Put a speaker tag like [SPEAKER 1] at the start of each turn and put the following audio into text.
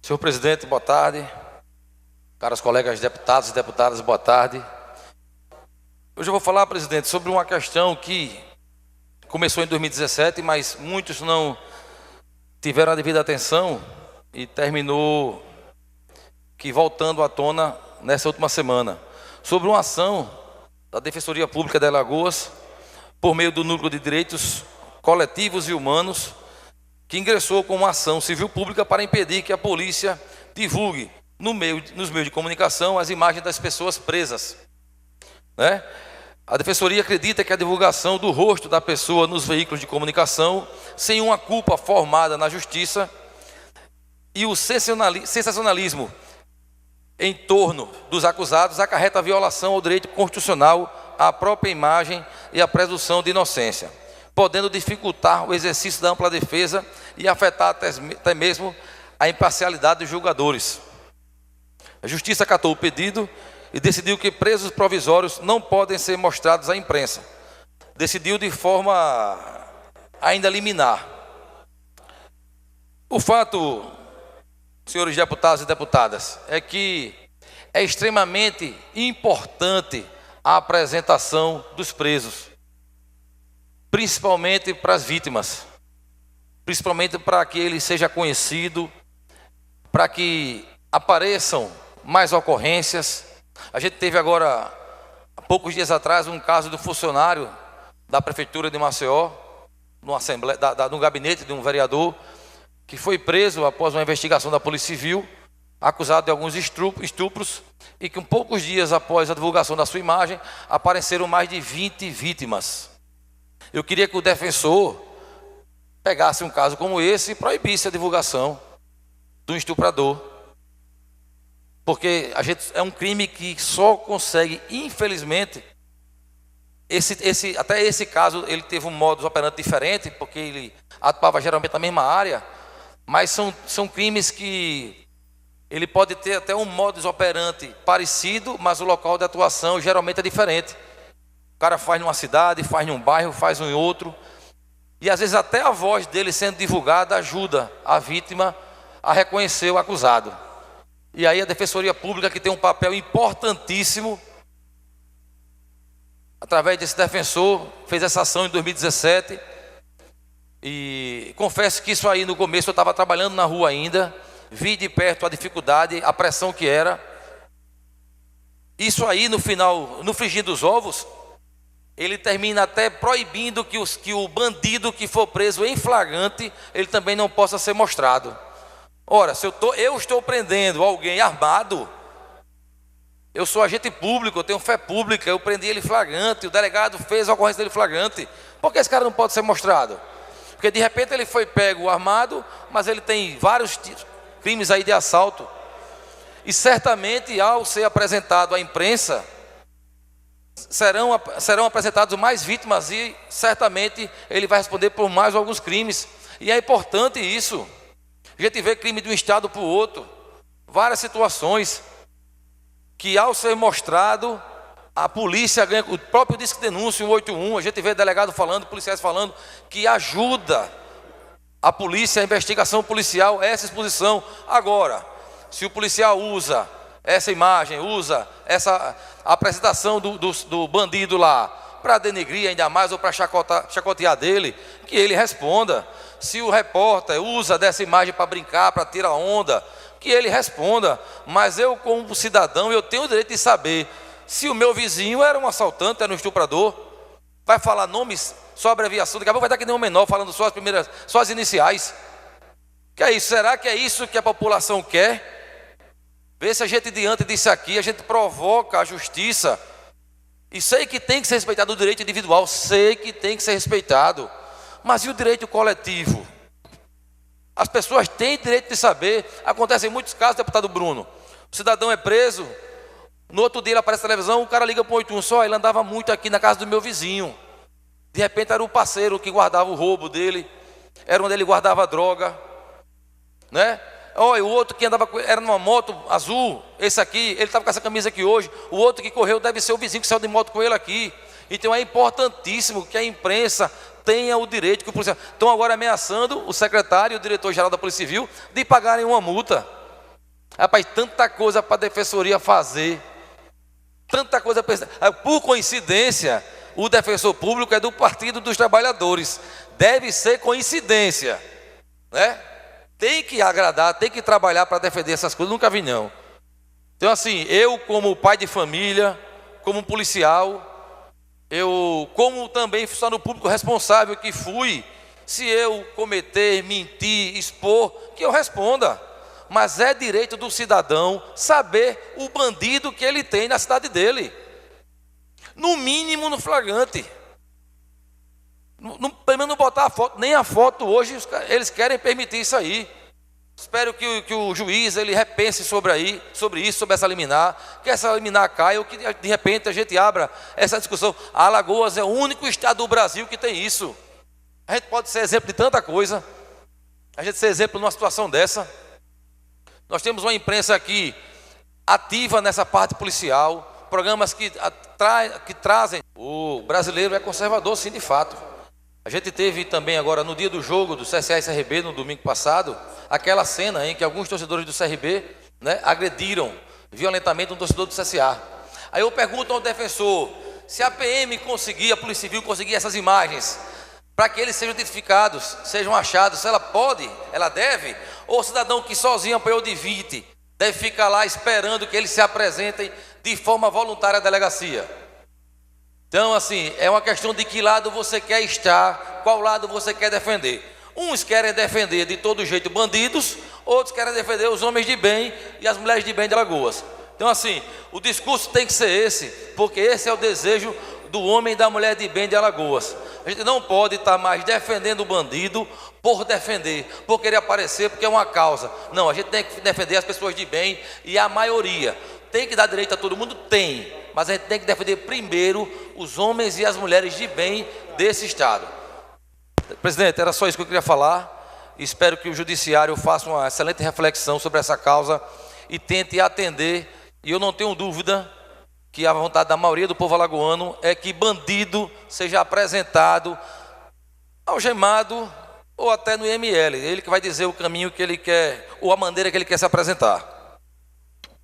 [SPEAKER 1] Senhor presidente, boa tarde. Caros colegas deputados e deputadas, boa tarde. Hoje eu vou falar, presidente, sobre uma questão que começou em 2017, mas muitos não tiveram a devida atenção e terminou que voltando à tona nessa última semana. Sobre uma ação da Defensoria Pública de Alagoas, por meio do Núcleo de Direitos Coletivos e Humanos, que ingressou com uma ação civil pública para impedir que a polícia divulgue nos meios de comunicação as imagens das pessoas presas, né? A Defensoria acredita que a divulgação do rosto da pessoa nos veículos de comunicação, sem uma culpa formada na justiça, e o sensacionalismo em torno dos acusados acarreta a violação ao direito constitucional à própria imagem e à presunção de inocência, podendo dificultar o exercício da ampla defesa e afetar até mesmo a imparcialidade dos julgadores. A Justiça acatou o pedido e decidiu que presos provisórios não podem ser mostrados à imprensa. Decidiu de forma ainda liminar. O fato, senhores deputados e deputadas, é que é extremamente importante a apresentação dos presos, principalmente para as vítimas, principalmente para que ele seja conhecido, para que apareçam mais ocorrências. A gente teve agora, há poucos dias atrás, um caso do funcionário da Prefeitura de Maceió, no gabinete de um vereador, que foi preso após uma investigação da Polícia Civil, acusado de alguns estupros, e que poucos dias após a divulgação da sua imagem, apareceram mais de 20 vítimas. Eu queria que o defensor pegasse um caso como esse e proibisse a divulgação do estuprador, porque é um crime que só consegue, infelizmente, até esse caso ele teve um modus operandi diferente, porque ele atuava geralmente na mesma área, mas são crimes que ele pode ter até um modus operandi parecido, mas o local de atuação geralmente é diferente. O cara faz numa cidade, faz num bairro, faz em outro, e às vezes até a voz dele sendo divulgada ajuda a vítima a reconhecer o acusado. E aí a Defensoria Pública, que tem um papel importantíssimo, através desse defensor, fez essa ação em 2017, e confesso que isso aí no começo eu estava trabalhando na rua ainda, vi de perto a dificuldade, a pressão que era. Isso aí no final, no frigir dos ovos, ele termina até proibindo que o bandido que for preso em flagrante, ele também não possa ser mostrado. Ora, se eu estou prendendo alguém armado, eu sou agente público, eu tenho fé pública, eu prendi ele flagrante, o delegado fez a ocorrência dele flagrante, por que esse cara não pode ser mostrado? Porque de repente ele foi pego armado, mas ele tem vários crimes aí de assalto, e certamente ao ser apresentado à imprensa, serão apresentados mais vítimas e certamente ele vai responder por mais alguns crimes. E é importante isso. A gente vê crime de um estado para o outro, várias situações que ao ser mostrado, a polícia ganha, o próprio Disque Denúncia 181, a gente vê delegado falando, policiais falando, que ajuda a polícia, a investigação policial, essa exposição. Agora, se o policial usa essa imagem, usa essa apresentação do bandido lá para denegrir ainda mais ou para chacotear dele, que ele responda. Se o repórter usa dessa imagem para brincar, para tirar onda, que ele responda. Mas eu, como cidadão, eu tenho o direito de saber se o meu vizinho era um assaltante, era um estuprador. Vai falar nomes, só abreviação, daqui a pouco vai estar que nem um menor falando só as iniciais. Que é isso? Será que é isso que a população quer? Vê se a gente, diante disso aqui, a gente provoca a justiça. E sei que tem que ser respeitado o direito individual, sei que tem que ser respeitado. Mas e o direito coletivo? As pessoas têm direito de saber. Acontece em muitos casos, deputado Bruno. O cidadão é preso, no outro dia ele aparece na televisão, o cara liga para o 181, só ele andava muito aqui na casa do meu vizinho. De repente era o parceiro que guardava o roubo dele, era onde ele guardava a droga, né? Olha, o outro que andava era numa moto azul, esse aqui, ele estava com essa camisa aqui hoje. O outro que correu deve ser o vizinho que saiu de moto com ele aqui. Então é importantíssimo que a imprensa tenha o direito, que o policial... Estão agora ameaçando o secretário e o diretor-geral da Polícia Civil de pagarem uma multa. Rapaz, tanta coisa para a defensoria fazer, tanta coisa para... Por coincidência, o defensor público é do Partido dos Trabalhadores. Deve ser coincidência, né? Tem que agradar, tem que trabalhar para defender essas coisas. Nunca vi, não. Então, assim, eu como pai de família, como policial, eu como também funcionário público responsável que fui, se eu cometer, mentir, expor, que eu responda. Mas é direito do cidadão saber o bandido que ele tem na cidade dele. No mínimo no flagrante. Pelo menos não botar a foto, nem a foto hoje, eles querem permitir isso aí. Espero que o juiz ele repense sobre isso, sobre essa liminar, que essa liminar caia, ou que de repente a gente abra essa discussão. Alagoas é o único estado do Brasil que tem isso. A gente pode ser exemplo de tanta coisa, a gente ser exemplo numa situação dessa. Nós temos uma imprensa aqui ativa nessa parte policial, programas que trazem. O brasileiro é conservador, sim, de fato. A gente teve também agora, no dia do jogo do CSA e CRB, no domingo passado, aquela cena em que alguns torcedores do CRB, né, agrediram violentamente um torcedor do CSA. Aí eu pergunto ao defensor, se a PM conseguir, a Polícia Civil conseguir essas imagens, para que eles sejam identificados, sejam achados, se ela pode, ela deve, ou o cidadão que sozinho apanhou de 20, deve ficar lá esperando que eles se apresentem de forma voluntária à delegacia. Então, assim, é uma questão de que lado você quer estar, qual lado você quer defender. Uns querem defender de todo jeito bandidos, outros querem defender os homens de bem e as mulheres de bem de Alagoas. Então, assim, o discurso tem que ser esse, porque esse é o desejo do homem e da mulher de bem de Alagoas. A gente não pode estar mais defendendo o bandido por defender, por querer aparecer, porque é uma causa. Não, a gente tem que defender as pessoas de bem e a maioria. Tem que dar direito a todo mundo? Tem. Mas a gente tem que defender primeiro os homens e as mulheres de bem desse estado. Presidente, era só isso que eu queria falar. Espero que o judiciário faça uma excelente reflexão sobre essa causa e tente atender. E eu não tenho dúvida que a vontade da maioria do povo alagoano é que bandido seja apresentado algemado ou até no IML. Ele que vai dizer o caminho que ele quer, ou a maneira que ele quer se apresentar.